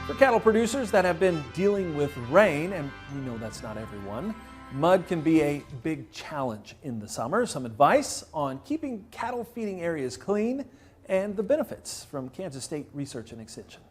For cattle producers that have been dealing with rain, and we know that's not everyone, mud can be a big challenge in the summer. Some advice on keeping cattle feeding areas clean and the benefits from Kansas State Research and Extension.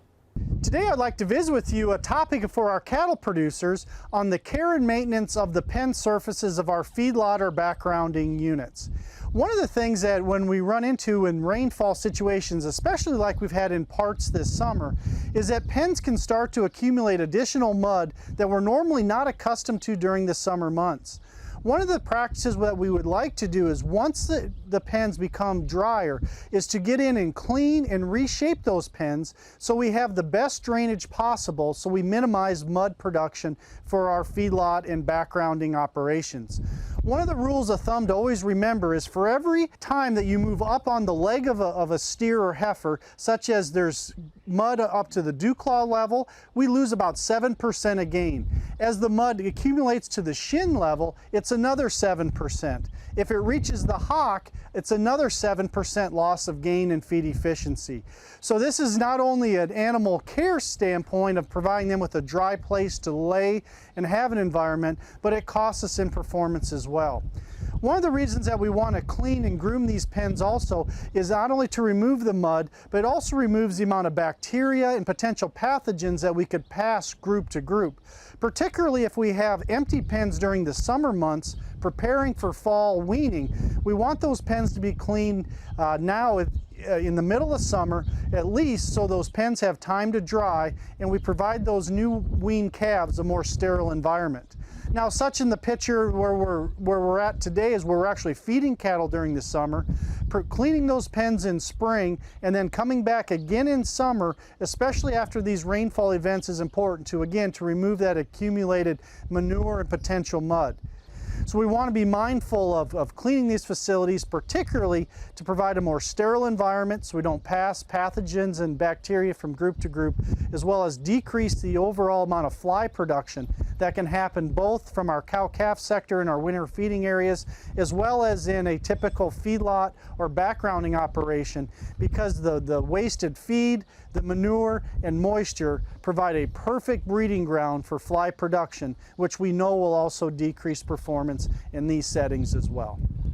Today I'd like to visit with you a topic for our cattle producers on the care and maintenance of the pen surfaces of our feedlot or backgrounding units. One of the things that when we run into in rainfall situations, especially like we've had in parts this summer, is that pens can start to accumulate additional mud that we're normally not accustomed to during the summer months. One of the practices that we would like to do is once the pens become drier is to get in and clean and reshape those pens so we have the best drainage possible, so we minimize mud production for our feedlot and backgrounding operations. One of the rules of thumb to always remember is for every time that you move up on the leg of a steer or heifer, such as there's mud up to the dew claw level, we lose about 7% of gain. As the mud accumulates to the shin level, it's another 7%. If it reaches the hock, it's another 7% loss of gain in feed efficiency. So this is not only an animal care standpoint of providing them with a dry place to lay and have an environment, but it costs us in performance as well. One of the reasons that we want to clean and groom these pens also is not only to remove the mud, but it also removes the amount of bacteria and potential pathogens that we could pass group to group. Particularly if we have empty pens during the summer months preparing for fall weaning, we want those pens to be clean now in the middle of summer at least, so those pens have time to dry and we provide those new weaned calves a more sterile environment. Now, such in the picture where we're at today is where we're actually feeding cattle during the summer, cleaning those pens in spring, and then coming back again in summer, especially after these rainfall events, is important to remove that accumulated manure and potential mud. So we want to be mindful of cleaning these facilities, particularly to provide a more sterile environment so we don't pass pathogens and bacteria from group to group, as well as decrease the overall amount of fly production that can happen both from our cow-calf sector in our winter feeding areas, as well as in a typical feedlot or backgrounding operation, because the wasted feed, the manure, and moisture provide a perfect breeding ground for fly production, which we know will also decrease performance in these settings as well.